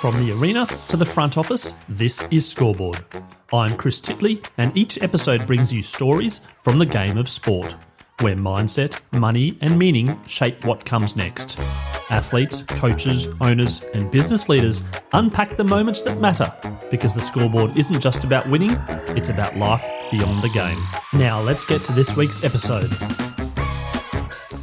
From the arena to the front office, this is Scoreboard. I'm Chris Titley, and each episode brings you stories from the game of sport, where mindset, money and meaning shape what comes next. Athletes, coaches, owners and business leaders unpack the moments that matter, because the Scoreboard isn't just about winning, it's about life beyond the game. Now let's get to this week's episode.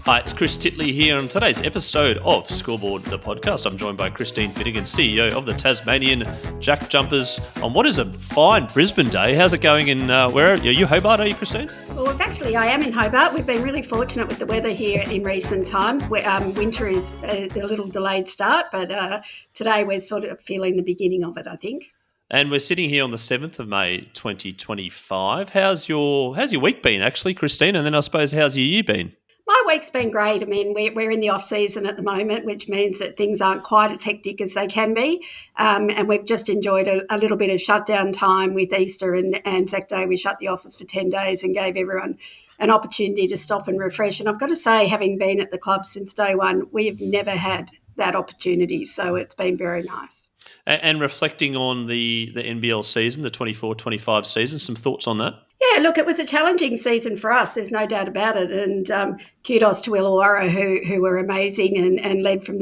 Hi, it's Chris Titley here on today's episode of Scoreboard, the podcast. I'm joined by Christine Finnegan, CEO of the Tasmanian JackJumpers, on what is a fine Brisbane day. How's it going in, where are you? Hobart, are you, Christine? Well, actually, I am in Hobart. We've been really fortunate with the weather here in recent times. Winter is a little delayed start, but today we're sort of feeling the beginning of it, I think. And we're sitting here on the 7th of May, 2025. How's your week been, actually, Christine? And then I suppose, how's your year been? My week's been great. I mean, we're in the off-season at the moment, which means that things aren't quite as hectic as they can be. And we've just enjoyed a little bit of shutdown time with Easter and Anzac Day. We shut the office for 10 days and gave everyone an opportunity to stop and refresh. And I've got to say, having been at the club since day one, we've never had that opportunity. So it's been very nice. And reflecting on the NBL season, the 24-25 season, some thoughts on that? Yeah, look, it was a challenging season for us. There's no doubt about it. And kudos to Illawarra, who were amazing and led from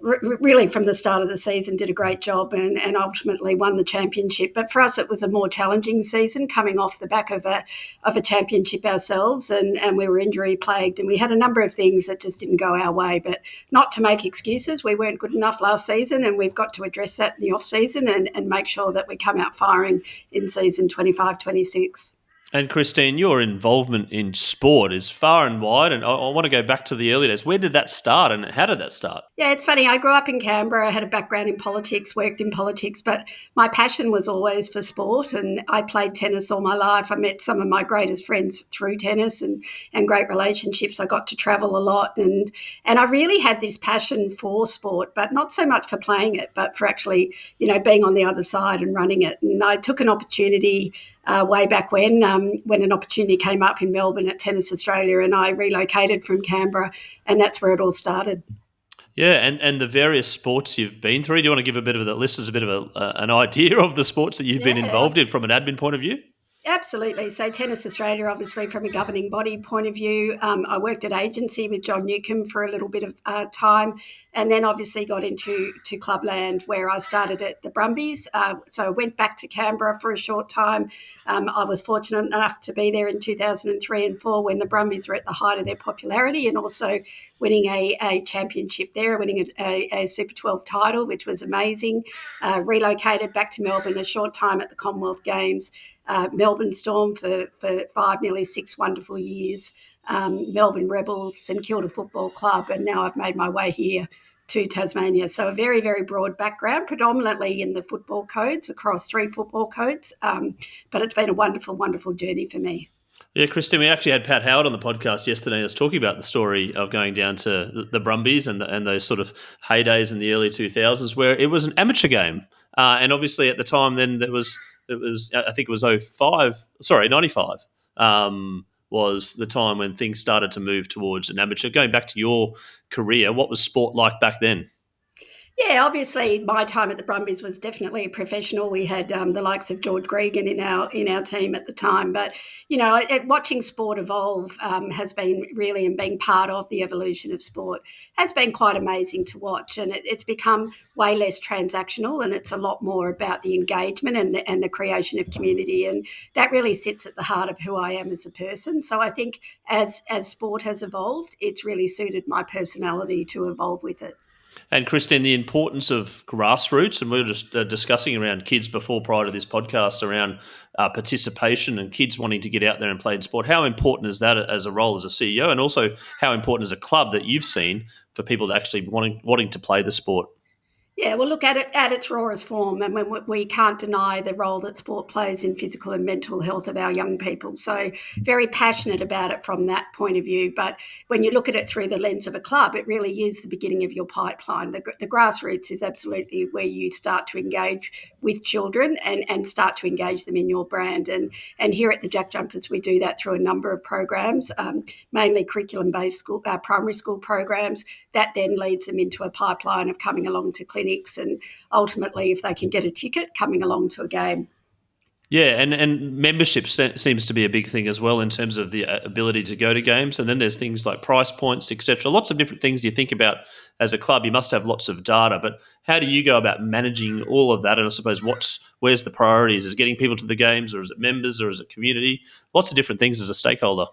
really from the start of the season, did a great job and ultimately won the championship. But for us, it was a more challenging season, coming off the back of a championship ourselves, and we were injury plagued, and we had a number of things that just didn't go our way. But not to make excuses, we weren't good enough last season, and we've got to address that in the off season and make sure that we come out firing in season 25-26. And Christine, your involvement in sport is far and wide, and I want to go back to the early days. Where did that start and how did that start? Yeah, it's funny. I grew up in Canberra. I had a background in politics, worked in politics, but my passion was always for sport, and I played tennis all my life. I met some of my greatest friends through tennis and great relationships. I got to travel a lot, and I really had this passion for sport, but not so much for playing it, but for actually, being on the other side and running it. And I took an opportunity way back when an opportunity came up in Melbourne at Tennis Australia, and I relocated from Canberra, and that's where it all started. Yeah, and the various sports you've been through. Do you want to give a bit of the listeners a bit of an idea of the sports that you've been involved in from an admin point of view? Absolutely. So Tennis Australia, obviously, from a governing body point of view, I worked at agency with John Newcombe for a little bit of time, and then obviously got into Clubland, where I started at the Brumbies. So I went back to Canberra for a short time. I was fortunate enough to be there in 2003 and 4 when the Brumbies were at the height of their popularity, and also winning a championship there, winning a Super 12 title, which was amazing. Relocated back to Melbourne a short time at the Commonwealth Games. Melbourne Storm for 5, nearly 6 wonderful years, Melbourne Rebels, St Kilda Football Club, and now I've made my way here to Tasmania. So a very, very broad background, predominantly in the football codes, across 3 football codes, but it's been a wonderful, wonderful journey for me. Yeah, Christine, we actually had Pat Howard on the podcast yesterday. I was talking about the story of going down to the Brumbies and those sort of heydays in the early 2000s where it was an amateur game. And obviously at the time then it was I think it was 95 was the time when things started to move towards an amateur. Going back to your career, what was sport like back then? Yeah, obviously my time at the Brumbies was definitely professional. We had the likes of George Gregan in our team at the time. But, watching sport evolve has been really, and being part of the evolution of sport, has been quite amazing to watch. And it's become way less transactional, and it's a lot more about the engagement and the creation of community. And that really sits at the heart of who I am as a person. So I think as sport has evolved, it's really suited my personality to evolve with it. And Christine, the importance of grassroots, and we were just discussing around kids prior to this podcast around participation and kids wanting to get out there and play in sport. How important is that as a role as a CEO, and also how important is a club that you've seen for people to actually wanting to play the sport? Yeah, well, look, at its rawest form, and we can't deny the role that sport plays in physical and mental health of our young people. So very passionate about it from that point of view. But when you look at it through the lens of a club, it really is the beginning of your pipeline. The grassroots is absolutely where you start to engage with children and start to engage them in your brand. And here at the JackJumpers, we do that through a number of programs, mainly curriculum-based primary school programs. That then leads them into a pipeline of coming along to clinics clinics, and ultimately, if they can get a ticket, coming along to a game. Yeah, and membership seems to be a big thing as well in terms of the ability to go to games. And then there's things like price points, etc. Lots of different things you think about as a club. You must have lots of data, but how do you go about managing all of that? And I suppose where's the priorities? Is it getting people to the games, or is it members, or is it community? Lots of different things as a stakeholder.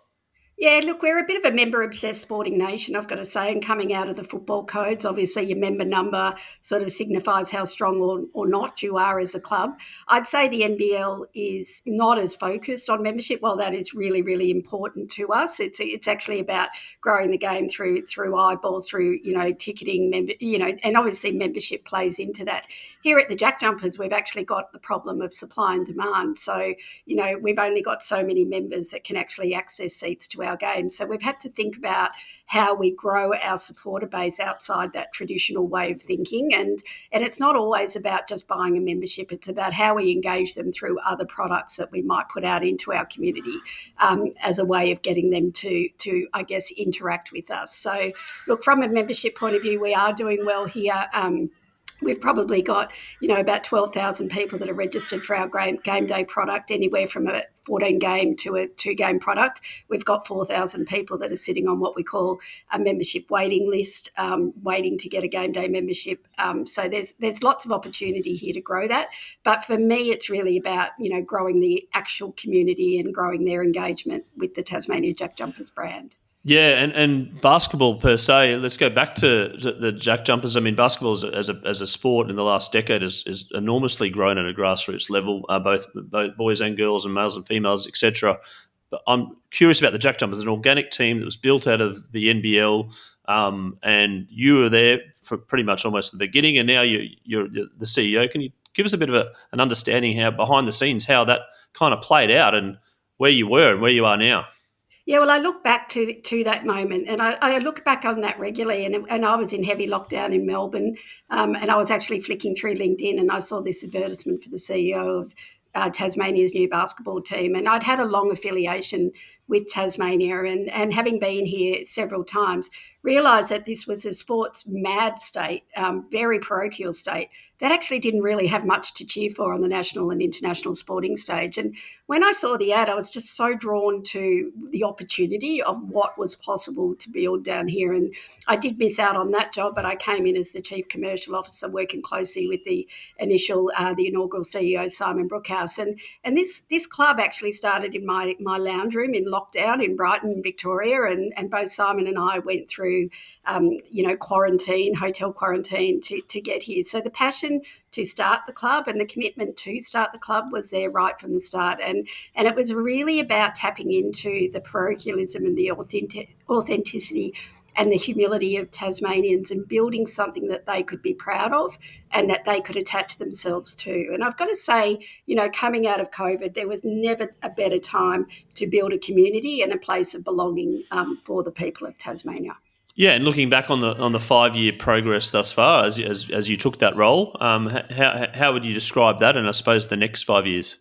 Yeah, look, we're a bit of a member-obsessed sporting nation, I've got to say, and coming out of the football codes, obviously your member number sort of signifies how strong or not you are as a club. I'd say the NBL is not as focused on membership. While that is really, really important to us, it's actually about growing the game through eyeballs, through, ticketing, and obviously membership plays into that. Here at the JackJumpers, we've actually got the problem of supply and demand. So, we've only got so many members that can actually access seats to our games. So we've had to think about how we grow our supporter base outside that traditional way of thinking. And it's not always about just buying a membership. It's about how we engage them through other products that we might put out into our community as a way of getting them to, I guess, interact with us. So look, from a membership point of view, we are doing well here. We've probably got, about 12,000 people that are registered for our game day product, anywhere from a 14-game to a 2-game product. We've got 4,000 people that are sitting on what we call a membership waiting list, waiting to get a game day membership. So there's lots of opportunity here to grow that. But for me, it's really about, growing the actual community and growing their engagement with the Tasmania JackJumpers brand. Yeah, and basketball per se. Let's go back to the JackJumpers. I mean, basketball as a sport in the last decade is enormously grown at a grassroots level, both boys and girls and males and females, etc. But I'm curious about the JackJumpers, an organic team that was built out of the NBL, and you were there for pretty much almost the beginning, and now you're the CEO. Can you give us a bit of an understanding how behind the scenes how that kind of played out and where you were and where you are now? Yeah, well, I look back to that moment, and I look back on that regularly. And I was in heavy lockdown in Melbourne, and I was actually flicking through LinkedIn, and I saw this advertisement for the CEO of Tasmania's new basketball team. And I'd had a long affiliation with Tasmania, and having been here several times, realised that this was a sports mad state, very parochial state, that actually didn't really have much to cheer for on the national and international sporting stage. And when I saw the ad, I was just so drawn to the opportunity of what was possible to build down here. And I did miss out on that job, but I came in as the Chief Commercial Officer, working closely with the inaugural CEO, Simon Brookhouse. And this club actually started in my lounge room in lockdown in Brighton, Victoria, and both Simon and I went through, hotel quarantine to get here. So the passion to start the club and the commitment to start the club was there right from the start. And it was really about tapping into the parochialism and the authenticity and the humility of Tasmanians and building something that they could be proud of and that they could attach themselves to. And I've got to say, coming out of COVID, there was never a better time to build a community and a place of belonging for the people of Tasmania. Yeah, and looking back on the 5-year progress thus far, as you took that role, how would you describe that? And I suppose the next 5 years.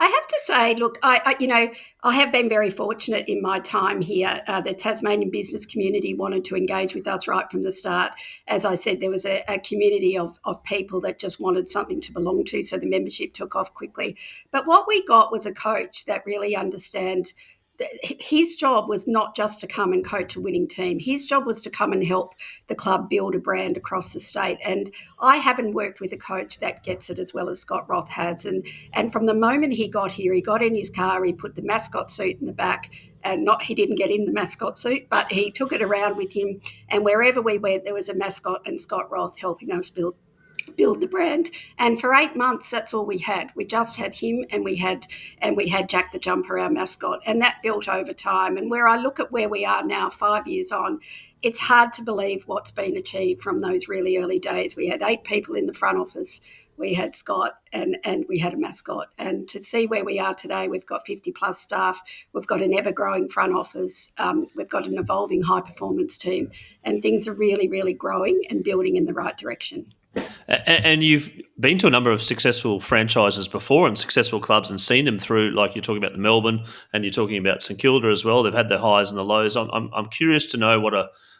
I have to say, look, I have been very fortunate in my time here. The Tasmanian business community wanted to engage with us right from the start. As I said, there was a community of people that just wanted something to belong to, so the membership took off quickly. But what we got was a coach that really understands. His job was not just to come and coach a winning team. His job was to come and help the club build a brand across the state. And I haven't worked with a coach that gets it as well as Scott Roth has. And from the moment he got here, he got in his car, he put the mascot suit in the back, and he didn't get in the mascot suit, but he took it around with him. And wherever we went, there was a mascot and Scott Roth helping us build the brand. And for 8 months, that's all we had. We just had him, and we had Jack the Jumper, our mascot, and that built over time. And where I look at where we are now, 5 years on, it's hard to believe what's been achieved from those really early days. We had 8 people in the front office. We had Scott and we had a mascot. And to see where we are today, we've got 50 plus staff. We've got an ever-growing front office. We've got an evolving high-performance team. And things are really, really growing and building in the right direction. And you've been to a number of successful franchises before and successful clubs and seen them through, like you're talking about the Melbourne and you're talking about St Kilda as well. They've had their highs and the lows. I'm curious to know what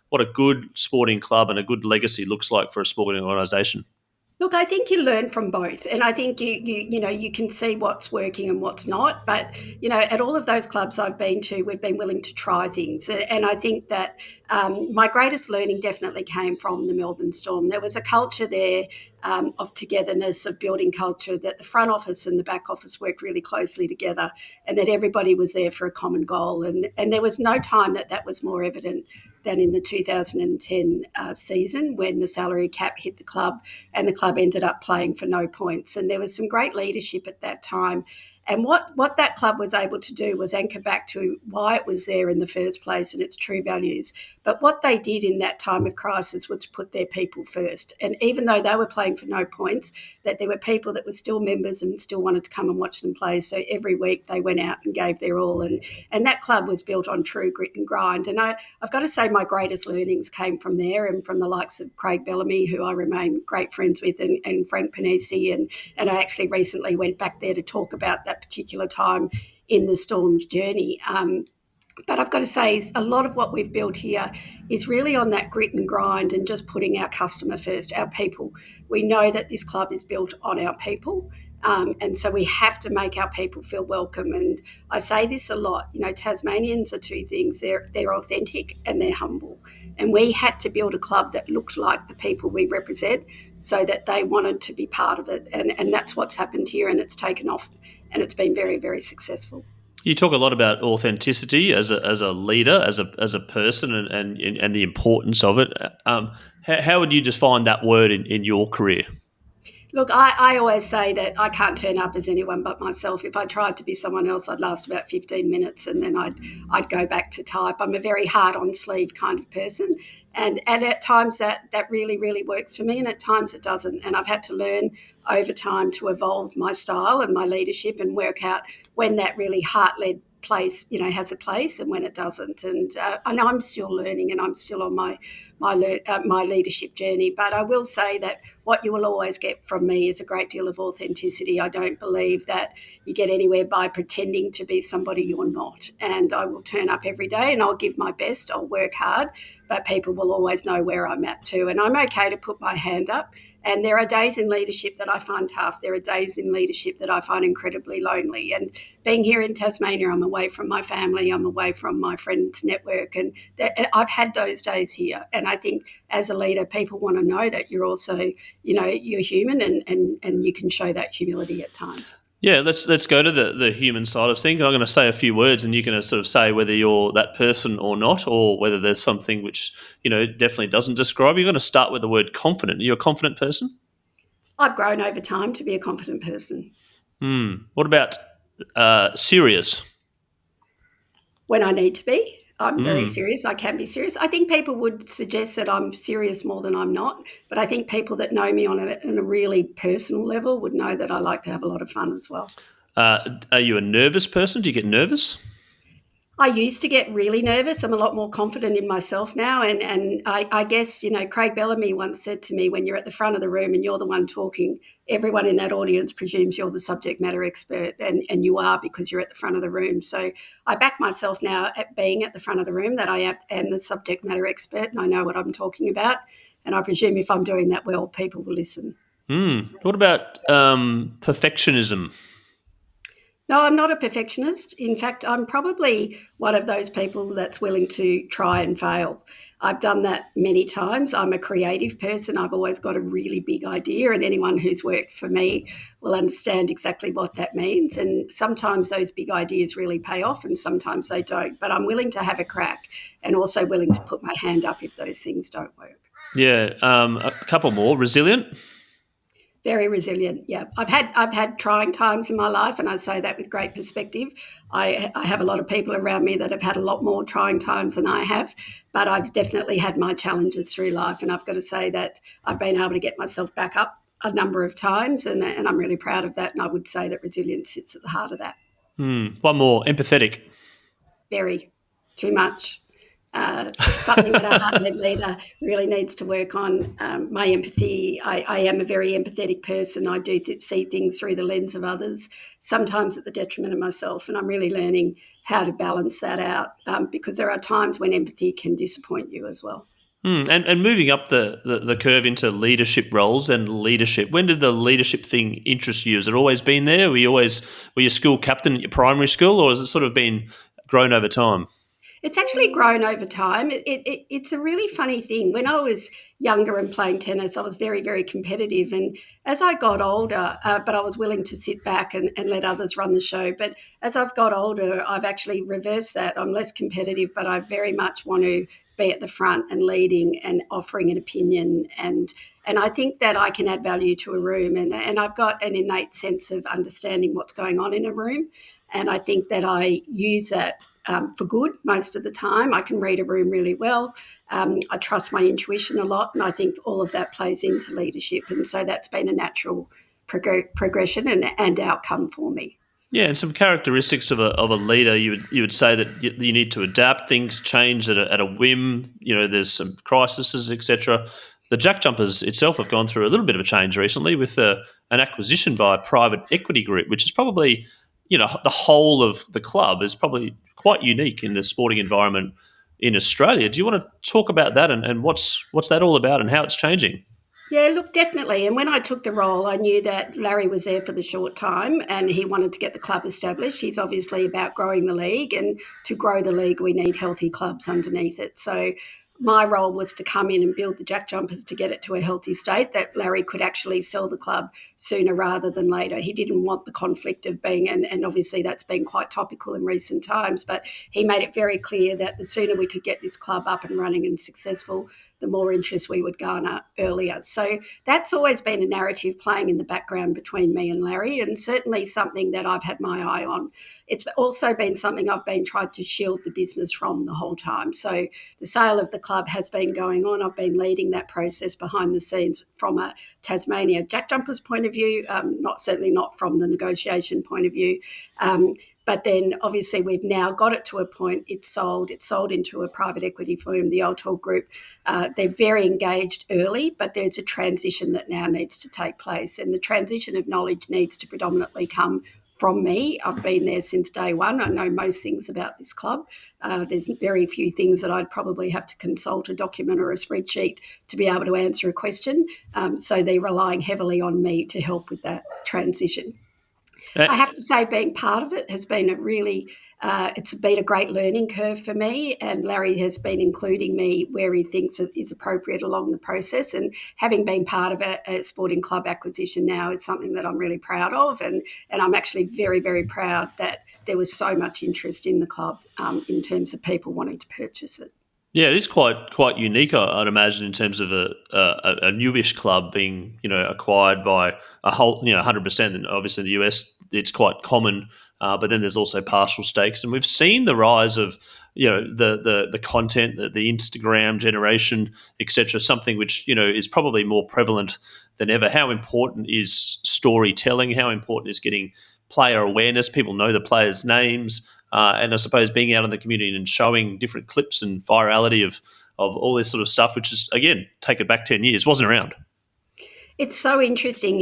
what a good sporting club and a good legacy looks like for a sporting organisation? Look, I think you learn from both, and I think you can see what's working and what's not. But at all of those clubs I've been to, we've been willing to try things, and I think that my greatest learning definitely came from the Melbourne Storm. There was a culture there of togetherness, of building culture, that the front office and the back office worked really closely together, and that everybody was there for a common goal. And there was no time that was more evident than in the 2010 season, when the salary cap hit the club and the club ended up playing for no points. And there was some great leadership at that time. And what that club was able to do was anchor back to why it was there in the first place and its true values. But what they did in that time of crisis was put their people first. And even though they were playing for no points, that there were people that were still members and still wanted to come and watch them play. So every week they went out and gave their all. And that club was built on true grit and grind. And I've got to say my greatest learnings came from there, and from the likes of Craig Bellamy, who I remain great friends with, and Frank Panisi. And I actually recently went back there to talk about that particular time in the Storm's journey. But I've got to say, a lot of what we've built here is really on that grit and grind and just putting our customer first, our people. We know that this club is built on our people. And so we have to make our people feel welcome. And I say this a lot, Tasmanians are two things. They're authentic and they're humble. And we had to build a club that looked like the people we represent, so that they wanted to be part of it. And that's what's happened here, and it's taken off, and it's been very, very successful. You talk a lot about authenticity as a leader, as a person, and the importance of it. How would you define that word in your career? Look, I always say that I can't turn up as anyone but myself. If I tried to be someone else, I'd last about 15 minutes and then I'd go back to type. I'm a very hard on sleeve kind of person. And at times that really, really works for me, and at times it doesn't. And I've had to learn over time to evolve my style and my leadership and work out when that really heart-led place, has a place, and when it doesn't. And I'm still learning, and I'm still on my leadership journey. But I will say that what you will always get from me is a great deal of authenticity. I don't believe that you get anywhere by pretending to be somebody you're not. And I will turn up every day and I'll give my best. I'll work hard, but people will always know where I'm at too. And I'm okay to put my hand up. And there are days in leadership that I find tough. There are days in leadership that I find incredibly lonely. And being here in Tasmania, I'm away from my family, I'm away from my friends' network. And I've had those days here. And I think as a leader, people want to know that you're also, you're human, and you can show that humility at times. Yeah, let's go to the human side of things. I'm going to say a few words, and you're going to sort of say whether you're that person or not, or whether there's something which definitely doesn't describe you. You're going to start with the word confident. Are you a confident person? I've grown over time to be a confident person. What about serious? When I need to be. I'm very serious. I can be serious. I think people would suggest that I'm serious more than I'm not, but I think people that know me on a really personal level would know that I like to have a lot of fun as well. Are you a nervous person? Do you get nervous? I used to get really nervous. I'm a lot more confident in myself now. And I guess, Craig Bellamy once said to me, when you're at the front of the room and you're the one talking, everyone in that audience presumes you're the subject matter expert, and you are, because you're at the front of the room. So I back myself now at being at the front of the room, that I am the subject matter expert and I know what I'm talking about. And I presume if I'm doing that well, people will listen. What about perfectionism? No, I'm not a perfectionist. In fact, I'm probably one of those people that's willing to try and fail. I've done that many times. I'm a creative person. I've always got a really big idea, and anyone who's worked for me will understand exactly what that means. And sometimes those big ideas really pay off and sometimes they don't. But I'm willing to have a crack, and also willing to put my hand up if those things don't work. Yeah, a couple more. Resilient? Very resilient, yeah. I've had trying times in my life, and I say that with great perspective. I have a lot of people around me that have had a lot more trying times than I have, but I've definitely had my challenges through life, and I've got to say that I've been able to get myself back up a number of times, and I'm really proud of that, and I would say that resilience sits at the heart of that. One more. Empathetic? Very. Too much. Something that a heart-led leader really needs to work on. My empathy, I am a very empathetic person. I do see things through the lens of others, sometimes at the detriment of myself, and I'm really learning how to balance that out, because there are times when empathy can disappoint you as well. And moving up the curve into leadership roles and leadership, when did the leadership thing interest you? Has it always been there? Were you school captain at your primary school, or has it sort of been grown over time? It's actually grown over time. It's a really funny thing. When I was younger and playing tennis, I was very, very competitive. And as I got older, but I was willing to sit back and let others run the show. But as I've got older, I've actually reversed that. I'm less competitive, but I very much want to be at the front and leading and offering an opinion. And I think that I can add value to a room. And I've got an innate sense of understanding what's going on in a room. And I think that I use that for good most of the time. I can read a room really well. I trust my intuition a lot, and I think all of that plays into leadership. And so that's been a natural progression and outcome for me. Yeah, and some characteristics of a leader, you would say that you need to adapt. Things change at a whim. There's some crises, etc. The Jack Jumpers itself have gone through a little bit of a change recently with an acquisition by a private equity group, which is probably, the whole of the club is probably quite unique in the sporting environment in Australia. Do you want to talk about that and what's that all about and how it's changing? Yeah, look, definitely. And when I took the role, I knew that Larry was there for the short time and he wanted to get the club established. He's obviously about growing the league, and to grow the league, we need healthy clubs underneath it. So my role was to come in and build the Jack Jumpers to get it to a healthy state that Larry could actually sell the club sooner rather than later. He didn't want the conflict of being, and obviously that's been quite topical in recent times, but he made it very clear that the sooner we could get this club up and running and successful, the more interest we would garner earlier. So that's always been a narrative playing in the background between me and Larry, and certainly something that I've had my eye on. It's also been something I've been trying to shield the business from the whole time. So the sale of the club has been going on. I've been leading that process behind the scenes from a Tasmania JackJumpers point of view, certainly not from the negotiation point of view. But then obviously we've now got it to a point, it's sold into a private equity firm, the Altor Group. They're very engaged early, but there's a transition that now needs to take place. And the transition of knowledge needs to predominantly come from me. I've been there since day one. I know most things about this club. There's very few things that I'd probably have to consult a document or a spreadsheet to be able to answer a question. So they're relying heavily on me to help with that transition. I have to say, being part of it has been it's been a great learning curve for me, and Larry has been including me where he thinks it is appropriate along the process. And having been part of a sporting club acquisition now is something that I'm really proud of, and I'm actually very, very proud that there was so much interest in the club in terms of people wanting to purchase it. Yeah, it is quite unique, I'd imagine, in terms of a newish club being acquired by a whole 100%. And obviously, in the US, it's quite common, but then there's also partial stakes, and we've seen the rise of the content, the Instagram generation, etc. Something which is probably more prevalent than ever. How important is storytelling? How important is getting player awareness? People know the players' names. And I suppose being out in the community and showing different clips and virality of all this sort of stuff, which is, again, take it back 10 years, wasn't around. It's so interesting,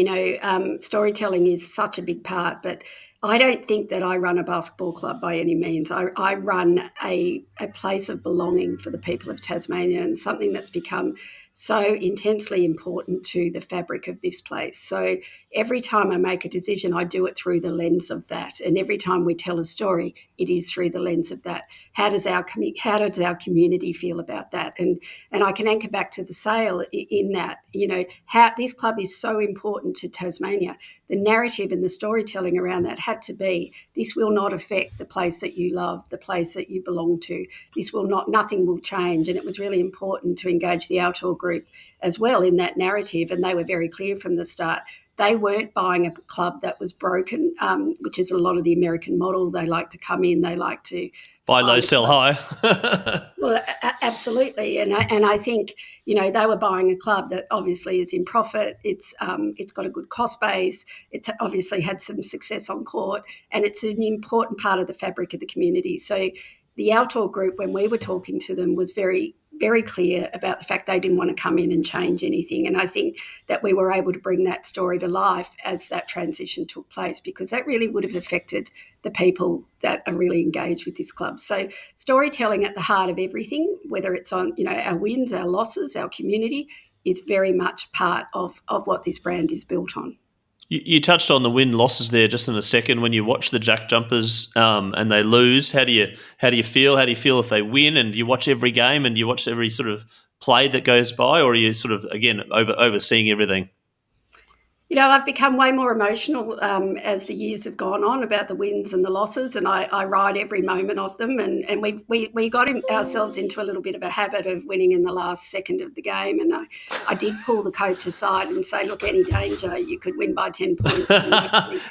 storytelling is such a big part, but I don't think that I run a basketball club by any means. I run a place of belonging for the people of Tasmania, and something that's become so intensely important to the fabric of this place. So every time I make a decision, I do it through the lens of that. And every time we tell a story, it is through the lens of that. How does our community feel about that? And I can anchor back to the sale in that, how this club is so important to Tasmania. The narrative and the storytelling around that had to be, this will not affect the place that you love, the place that you belong to. Nothing will change. And it was really important to engage the Altor Group as well in that narrative. And they were very clear from the start. They weren't buying a club that was broken, which is a lot of the American model. They like to come in, they like to buy low, sell high. Well, absolutely, and I think they were buying a club that obviously is in profit. It's got a good cost base. It's obviously had some success on court, and it's an important part of the fabric of the community. So the Altor Group, when we were talking to them, was very very clear about the fact they didn't want to come in and change anything. And I think that we were able to bring that story to life as that transition took place, because that really would have affected the people that are really engaged with this club. So storytelling at the heart of everything, whether it's on, our wins, our losses, our community, is very much part of what this brand is built on. You touched on the win-losses there just in a second. When you watch the JackJumpers and they lose, how do you feel? How do you feel if they win? And do you watch every game and do you watch every sort of play that goes by, or are you sort of, again, overseeing everything? I've become way more emotional as the years have gone on about the wins and the losses, and I ride every moment of them. And we got ourselves into a little bit of a habit of winning in the last second of the game. And I did pull the coach aside and say, look, any danger, you could win by 10 points.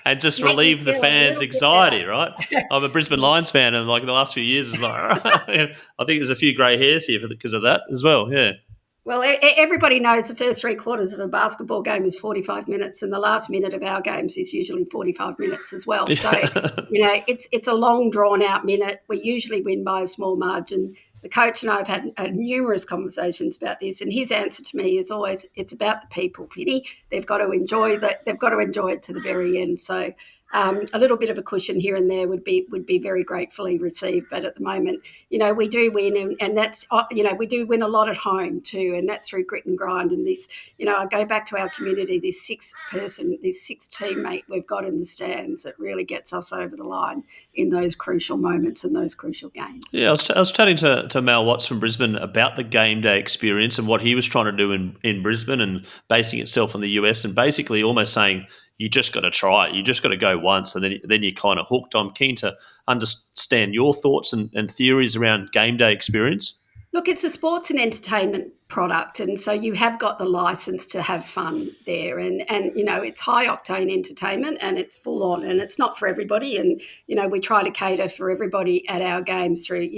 And just relieve the fans' anxiety, right? I'm a Brisbane Lions fan, and like the last few years, is like, I think there's a few grey hairs here because of that as well, yeah. Well, everybody knows the first 3 quarters of a basketball game is 45 minutes, and the last minute of our games is usually 45 minutes as well. So, it's a long, drawn-out minute. We usually win by a small margin. The coach and I have had numerous conversations about this, and his answer to me is always, it's about the people, Finny. They've got to enjoy that. They've got to enjoy it to the very end. So a little bit of a cushion here and there would be very gratefully received. But at the moment, we do win, and that's, we do win a lot at home too, and that's through grit and grind. And this, I go back to our community, this sixth teammate we've got in the stands that really gets us over the line in those crucial moments and those crucial games. Yeah, I was chatting to Mal Watts from Brisbane about the game day experience and what he was trying to do in Brisbane and basing itself on the US, and basically almost saying, you just got to try it. You just got to go once, and then you're kind of hooked. I'm keen to understand your thoughts and theories around game day experience. Look, it's a sports and entertainment product, and so you have got the license to have fun there, and it's high octane entertainment, and it's full on, and it's not for everybody, and we try to cater for everybody at our games through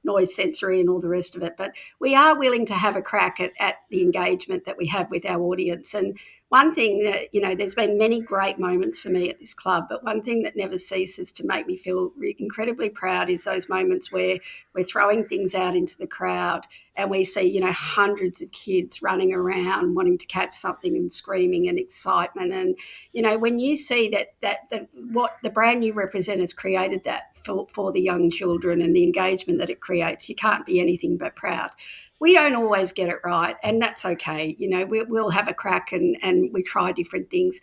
noise, sensory, and all the rest of it, but we are willing to have a crack at the engagement that we have with our audience. And one thing that, there's been many great moments for me at this club, but one thing that never ceases to make me feel incredibly proud is those moments where we're throwing things out into the crowd and we see, hundreds of kids running around wanting to catch something and screaming and excitement. And, when you see that what the brand you represent has created that for the young children and the engagement that it creates, you can't be anything but proud. We don't always get it right, and that's okay. We'll have a crack and we try different things.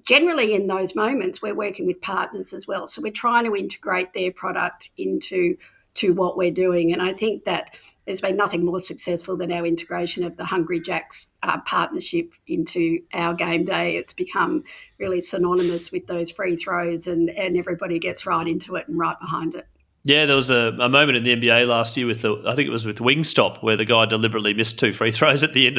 Generally in those moments, we're working with partners as well. So we're trying to integrate their product into what we're doing. And I think that there's been nothing more successful than our integration of the Hungry Jacks partnership into our game day. It's become really synonymous with those free throws, and everybody gets right into it and right behind it. Yeah, there was a moment in the NBA last year I think it was with Wingstop, where the guy deliberately missed 2 free throws at the end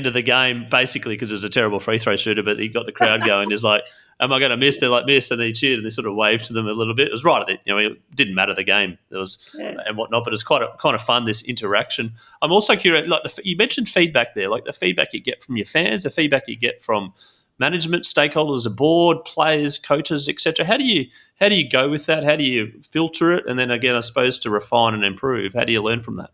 of the game, basically because it was a terrible free throw shooter, but he got the crowd going. He's like, am I going to miss? They're like, miss, and he cheered and they sort of waved to them a little bit. It was right at it. It didn't matter the game. There was and whatnot, but it's kind of fun, this interaction. I'm also curious, like you mentioned feedback there, like the feedback you get from your fans, the feedback you get from management, stakeholders, a board, players, coaches, etc. How do you go with that? How do you filter it? And then again, I suppose to refine and improve. How do you learn from that?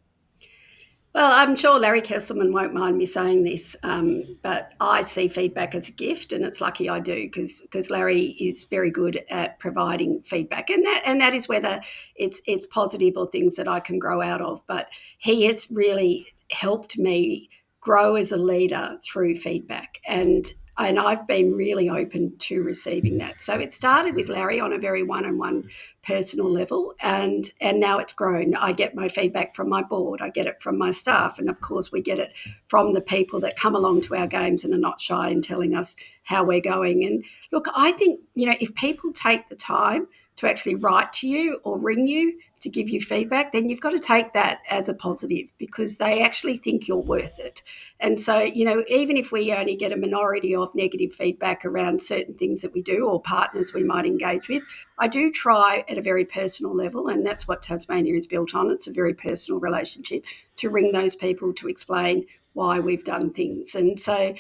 Well, I'm sure Larry Kesselman won't mind me saying this, but I see feedback as a gift, and it's lucky I do because Larry is very good at providing feedback, and that is whether it's positive or things that I can grow out of. But he has really helped me grow as a leader through feedback, and I've been really open to receiving that. So it started with Larry on a very one-on-one personal level, and now it's grown. I get my feedback from my board, I get it from my staff, and of course we get it from the people that come along to our games and are not shy in telling us how we're going. And look, I think, if people take the time to actually write to you or ring you to give you feedback, then you've got to take that as a positive because they actually think you're worth it. And so, even if we only get a minority of negative feedback around certain things that we do or partners we might engage with, I do try at a very personal level, and that's what Tasmania is built on. It's a very personal relationship to ring those people to explain why we've done things. And so,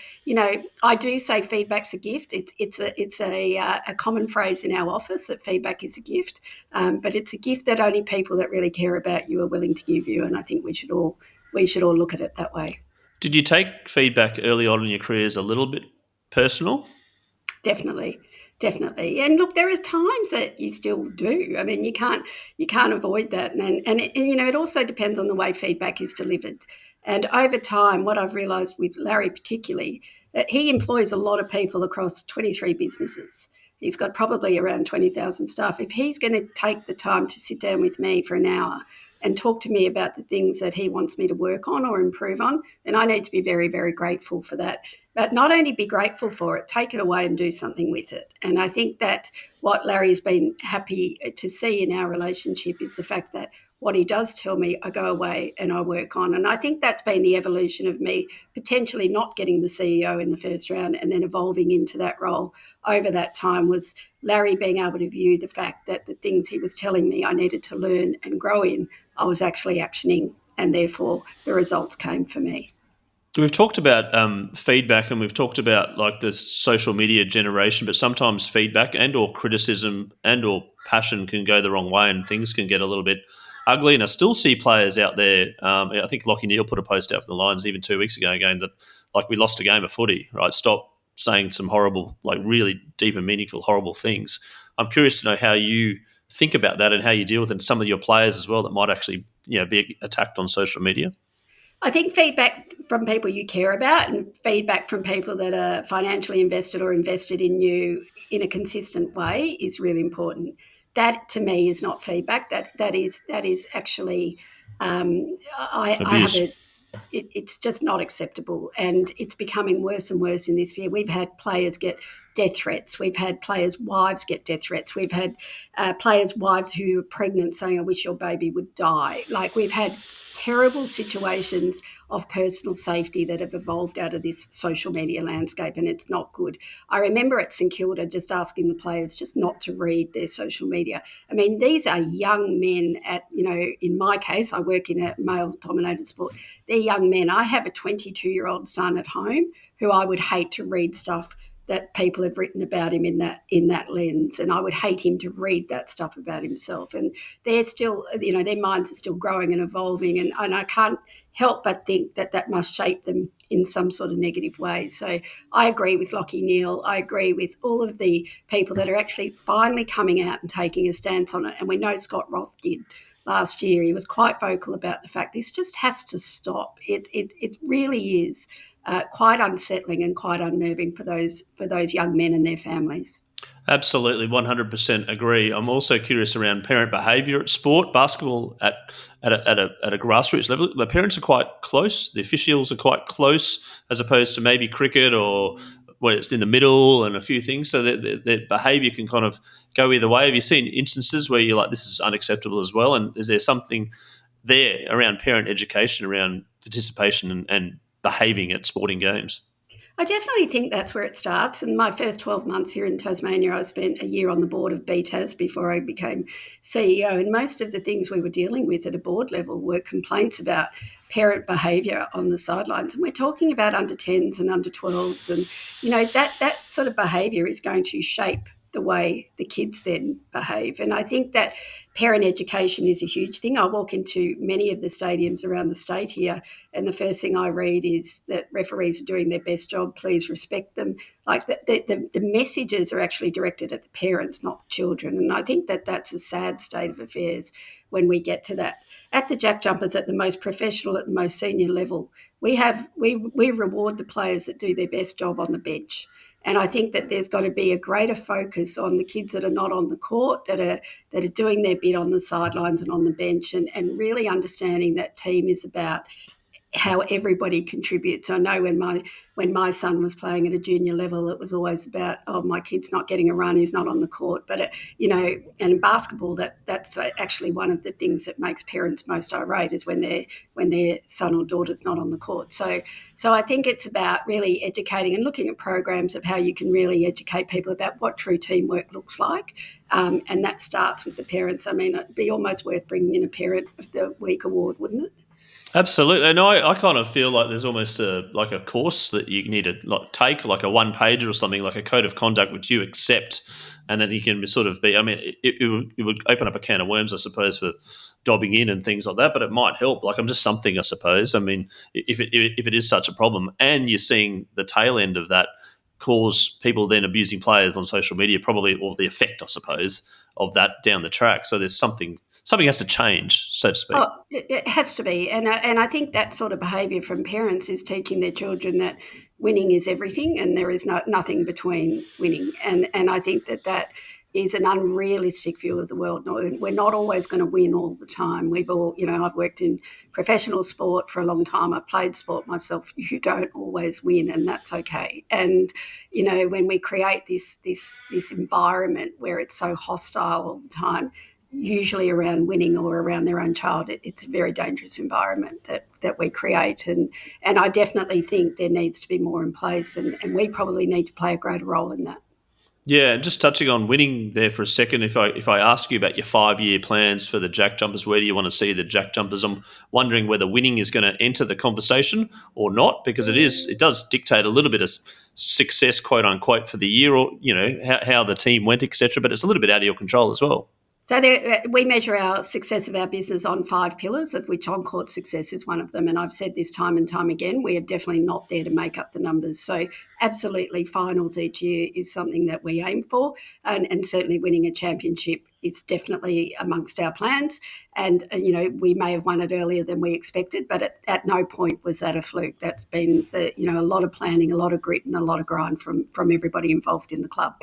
I do say feedback's a gift. It's a common phrase in our office that feedback is a gift, but it's a gift that only people that really care about you are willing to give you. And I think we should all we should all look at it that way. Did you take feedback early on in your career as a little bit personal? Definitely. And look, there are times that you still do. I mean, you can't avoid that. And it also depends on the way feedback is delivered. And over time, what I've realised with Larry particularly, that he employs a lot of people across 23 businesses. He's got probably around 20,000 staff. If he's going to take the time to sit down with me for an hour and talk to me about the things that he wants me to work on or improve on, then I need to be very, very grateful for that. But not only be grateful for it, take it away and do something with it. And I think that what Larry has been happy to see in our relationship is the fact that what he does tell me, I go away and I work on. And I think that's been the evolution of me potentially not getting the CEO in the first round and then evolving into that role over that time, was Larry being able to view the fact that the things he was telling me I needed to learn and grow in, I was actually actioning, and therefore the results came for me. We've talked about feedback, and we've talked about like the social media generation, but sometimes feedback and or criticism and or passion can go the wrong way and things can get a little bit ugly. And I still see players out there. I think Lachie Neale put a post out for the Lions even 2 weeks ago going that like we lost a game of footy, right? Stop saying some horrible, like really deep and meaningful, horrible things. I'm curious to know how you think about that and how you deal with it, and some of your players as well that might actually be attacked on social media. I think feedback from people you care about and feedback from people that are financially invested or invested in you in a consistent way is really important. That to me is not feedback. That is actually it's just not acceptable, and it's becoming worse and worse in this sphere. We've had players get death threats. We've had players' wives get death threats. We've had players' wives who are pregnant saying, "I wish your baby would die." Like, we've had terrible situations of personal safety that have evolved out of this social media landscape, and it's not good. I remember at St Kilda just asking the players just not to read their social media. I mean, these are young men in my case, I work in a male-dominated sport. They're young men. I have a 22-year-old son at home who I would hate to read stuff that people have written about him in that lens, and I would hate him to read that stuff about himself. And they're still, their minds are still growing and evolving, and I can't help but think that must shape them in some sort of negative way. So I agree with Lachie Neale. I agree with all of the people that are actually finally coming out and taking a stance on it. And we know Scott Roth did last year. He was quite vocal about the fact this just has to stop. It really is quite unsettling and quite unnerving for those young men and their families. Absolutely, 100% agree. I'm also curious around parent behaviour at sport, basketball at a grassroots level. The parents are quite close, the officials are quite close, as opposed to maybe cricket or where it's in the middle and a few things. So their behaviour can kind of go either way. Have you seen instances where you're like, this is unacceptable as well? And is there something there around parent education, around participation and behaving at sporting games? I definitely think that's where it starts. In my first 12 months here in Tasmania, I spent a year on the board of BTAS before I became CEO. And most of the things we were dealing with at a board level were complaints about parent behaviour on the sidelines. And we're talking about under 10s and under 12s. And, that sort of behaviour is going to shape the way the kids then behave. And I think that parent education is a huge thing. I walk into many of the stadiums around the state here, and the first thing I read is that referees are doing their best job, please respect them. Like, the messages are actually directed at the parents, not the children. And I think that that's a sad state of affairs when we get to that. At the JackJumpers, at the most professional, at the most senior level, we reward the players that do their best job on the bench. And I think that there's got to be a greater focus on the kids that are not on the court, that are doing their bit on the sidelines and on the bench, and really understanding that team is about how everybody contributes. I know when my son was playing at a junior level, it was always about, my kid's not getting a run, he's not on the court. But and in basketball, that's actually one of the things that makes parents most irate, is when their son or daughter's not on the court. So I think it's about really educating and looking at programs of how you can really educate people about what true teamwork looks like. And that starts with the parents. I mean, it'd be almost worth bringing in a Parent of the Week award, wouldn't it? Absolutely. And I kind of feel like there's almost a course that you need to take, like a one pager or something, like a code of conduct which you accept, and then you can sort of be. I mean, it would open up a can of worms, I suppose, for dobbing in and things like that. But it might help. Like, I'm just something, I suppose. I mean, if it is such a problem, and you're seeing the tail end of that cause people then abusing players on social media, probably, or the effect, I suppose, of that down the track. So there's something has to change, so to speak. Oh, it has to be, and I think that sort of behaviour from parents is teaching their children that winning is everything, and there is nothing between winning. And I think that is an unrealistic view of the world. No, we're not always going to win all the time. We've all, I've worked in professional sport for a long time. I've played sport myself. You don't always win, and that's okay. And when we create this environment where it's so hostile all the time, usually around winning or around their own child, it's a very dangerous environment that we create. And I definitely think there needs to be more in place, and we probably need to play a greater role in that. Yeah, just touching on winning there for a second. If I ask you about your 5-year plans for the Jack Jumpers, where do you want to see the Jack Jumpers? I'm wondering whether winning is going to enter the conversation or not, because it does dictate a little bit of success, quote unquote, for the year, or how the team went, etc. But it's a little bit out of your control as well. So we measure our success of our business on 5 pillars, of which on-court success is one of them. And I've said this time and time again, we are definitely not there to make up the numbers. So absolutely finals each year is something that we aim for. And certainly winning a championship is definitely amongst our plans. And, we may have won it earlier than we expected, but at no point was that a fluke. That's been, a lot of planning, a lot of grit and a lot of grind from everybody involved in the club.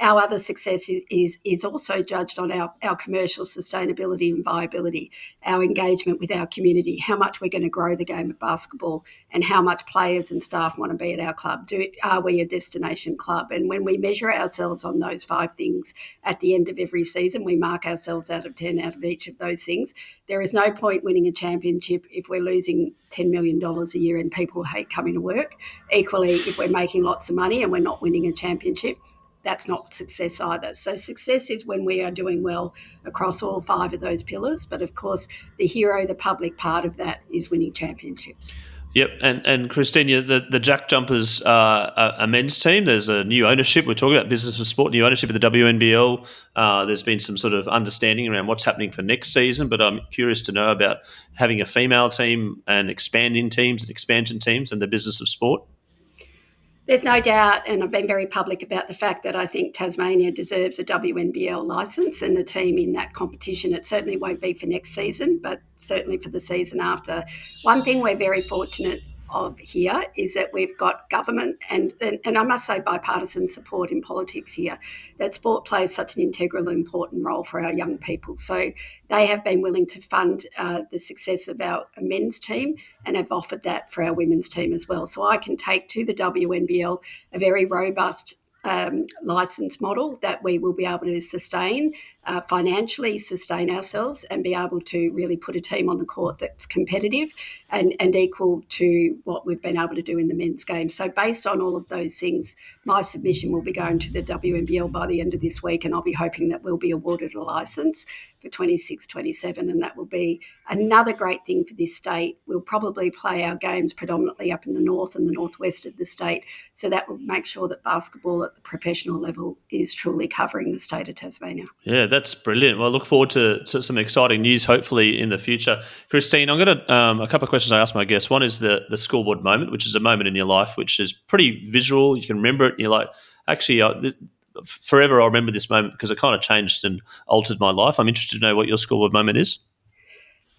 Our other success is also judged on our commercial sustainability and viability, our engagement with our community, how much we're going to grow the game of basketball, and how much players and staff want to be at our club. Are we a destination club? And when we measure ourselves on those 5 things at the end of every season, we mark ourselves out of 10 out of each of those things. There is no point winning a championship if we're losing $10 million a year and people hate coming to work. Equally, if we're making lots of money and we're not winning a championship, that's not success either. So success is when we are doing well across all 5 of those pillars. But of course, the hero, the public part of that is winning championships. Yep, and Christine, the Jack Jumpers are a men's team. There's a new ownership. We're talking about business for sport, new ownership of the WNBL. There's been some sort of understanding around what's happening for next season, but I'm curious to know about having a female team and expanding teams and expansion teams and the business of sport. There's no doubt, and I've been very public about the fact that I think Tasmania deserves a WNBL licence and a team in that competition. It certainly won't be for next season, but certainly for the season after. One thing we're very fortunate of here is that we've got government and I must say bipartisan support in politics here, that sport plays such an integral and important role for our young people. So they have been willing to fund the success of our men's team and have offered that for our women's team as well. So I can take to the WNBL a very robust license model that we will be able to sustain, financially sustain ourselves and be able to really put a team on the court that's competitive and equal to what we've been able to do in the men's game. So based on all of those things, my submission will be going to the WNBL by the end of this week, and I'll be hoping that we'll be awarded a licence for 26-27, and that will be another great thing for this state. We'll probably play our games predominantly up in the north and the northwest of the state, so that will make sure that basketball at the professional level is truly covering the state of Tasmania. Yeah, that's brilliant. Well, I look forward to some exciting news, hopefully, in the future. Christine, I'm going to a couple of questions I ask my guests. One is the scoreboard moment, which is a moment in your life which is pretty visual. You can remember it, and you're like, actually, forever I'll remember this moment because it kind of changed and altered my life. I'm interested to know what your scoreboard moment is.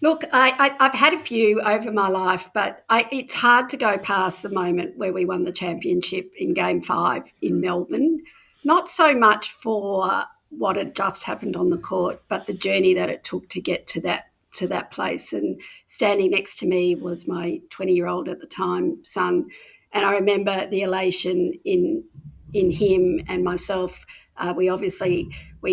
Look, I've had a few over my life, but it's hard to go past the moment where we won the championship in Game 5 in Melbourne. Not so much for what had just happened on the court, but the journey that it took to get to that place. And standing next to me was my 20-year-old at the time son, and I remember the elation in him and myself. We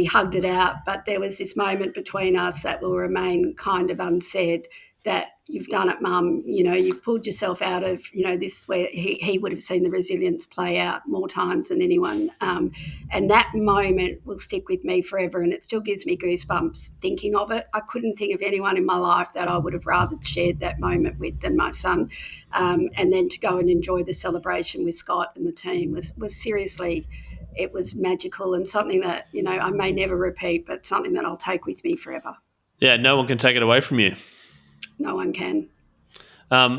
hugged it out, but there was this moment between us that will remain kind of unsaid, that, you've done it, Mum. You've pulled yourself out of, this where he would have seen the resilience play out more times than anyone. And that moment will stick with me forever, and it still gives me goosebumps thinking of it. I couldn't think of anyone in my life that I would have rather shared that moment with than my son. And then to go and enjoy the celebration with Scott and the team was seriously, it was magical, and something that, I may never repeat, but something that I'll take with me forever. Yeah, no one can take it away from you. No one can.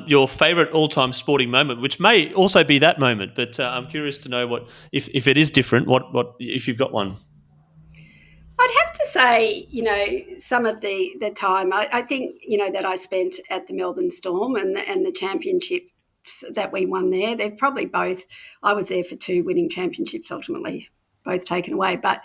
Your favourite all-time sporting moment, which may also be that moment, but I'm curious to know what if it is different, what if you've got one. I'd have to say, some of the time I think, that I spent at the Melbourne Storm and the championships that we won there. They're probably both. I was there for 2 winning championships, ultimately both taken away. But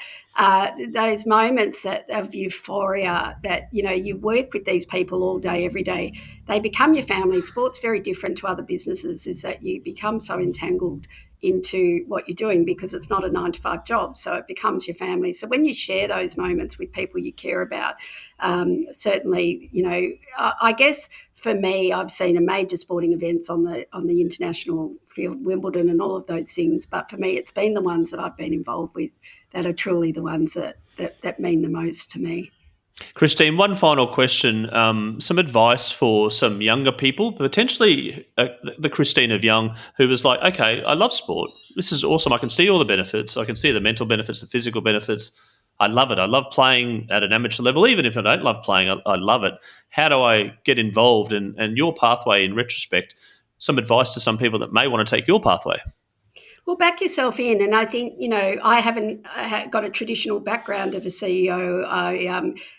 those moments of euphoria that, you work with these people all day, every day, they become your family. Sport's very different to other businesses, is that you become so entangled into what you're doing because it's not a 9-to-5 job, so it becomes your family. So when you share those moments with people you care about, certainly, I guess for me, I've seen a major sporting events on the international field, Wimbledon and all of those things, but for me it's been the ones that I've been involved with that are truly the ones that mean the most to me. Christine, one final question, some advice for some younger people, potentially the Christine of young, who was like, okay, I love sport. This is awesome. I can see all the benefits. I can see the mental benefits, the physical benefits. I love it. I love playing at an amateur level. Even if I don't love playing, I love it. How do I get involved? And your pathway, in retrospect, some advice to some people that may want to take your pathway. Well, back yourself in. And I think, I haven't got a traditional background of a CEO.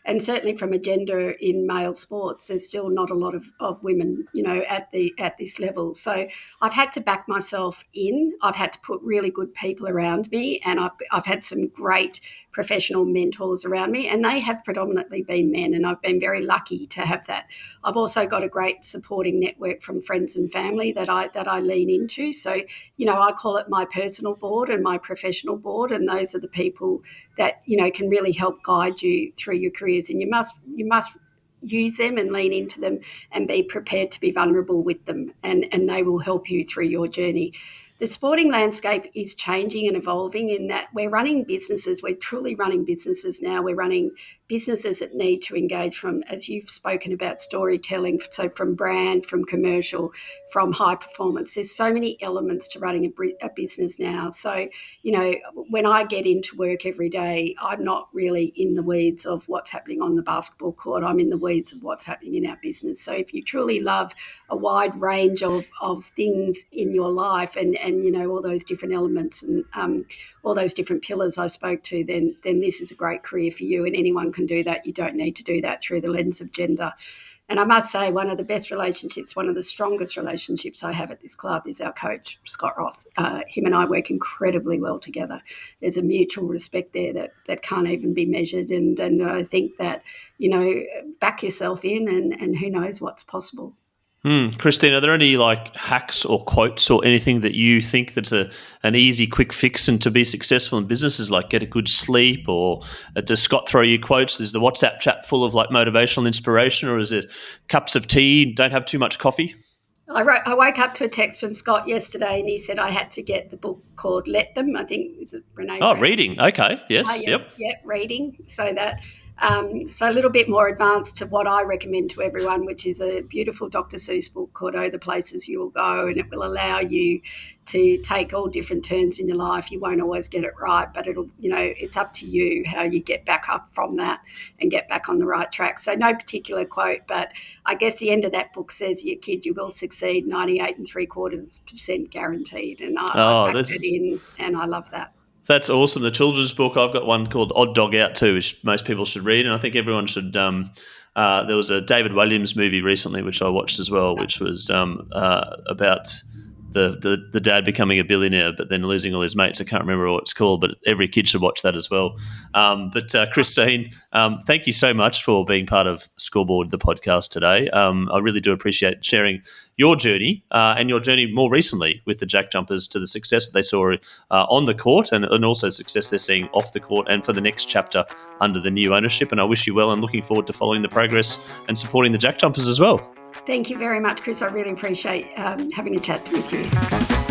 And certainly from a gender in male sports, there's still not a lot of women, at this level. So I've had to back myself in. I've had to put really good people around me, and I've had some great professional mentors around me, and they have predominantly been men, and I've been very lucky to have that. I've also got a great supporting network from friends and family that I lean into. So, I call it my personal board and my professional board, and those are the people that, can really help guide you through your careers, and you must use them and lean into them and be prepared to be vulnerable with them, and they will help you through your journey. The sporting landscape is changing and evolving in that we're running businesses. We're truly running businesses now. We're running businesses that need to engage from, as you've spoken about, storytelling, so from brand, from commercial, from high performance. There's so many elements to running a business now. So, when I get into work every day, I'm not really in the weeds of what's happening on the basketball court. I'm in the weeds of what's happening in our business. So if you truly love a wide range of things in your life and all those different elements and all those different pillars I spoke to, then this is a great career for you, and anyone can do that. You don't need to do that through the lens of gender. And I must say, one of the best relationships, one of the strongest relationships I have at this club is our coach, Scott Roth. Him and I work incredibly well together. There's a mutual respect there that can't even be measured. And I think that, back yourself in and who knows what's possible. Christine, are there any hacks or quotes or anything that you think that's an easy, quick fix and to be successful in businesses, like get a good sleep, or does Scott throw you quotes? Is the WhatsApp chat full of motivational inspiration, or is it cups of tea, don't have too much coffee? I woke up to a text from Scott yesterday, and he said I had to get the book called Let Them. I think is it Renee? Oh, reading. Okay. Yes. Yep, reading. So that. So a little bit more advanced to what I recommend to everyone, which is a beautiful Dr. Seuss book called Oh, the Places You Will Go, and it will allow you to take all different turns in your life. You won't always get it right, but it'll, it's up to you how you get back up from that and get back on the right track. So no particular quote, but I guess the end of that book says, "You kid, you will succeed 98.75% guaranteed." And I backed it in, and I love that. That's awesome. The children's book, I've got one called Odd Dog Out too, which most people should read, and I think everyone should. There was a David Williams movie recently, which I watched as well, which was about the dad becoming a billionaire but then losing all his mates. I can't remember what it's called, but every kid should watch that as well. But Christine, thank you so much for being part of Scoreboard, the podcast today. I really do appreciate sharing your journey and your journey more recently with the JackJumpers to the success that they saw on the court and also success they're seeing off the court and for the next chapter under the new ownership. And I wish you well and looking forward to following the progress and supporting the JackJumpers as well. Thank you very much, Chris. I really appreciate having a chat with you.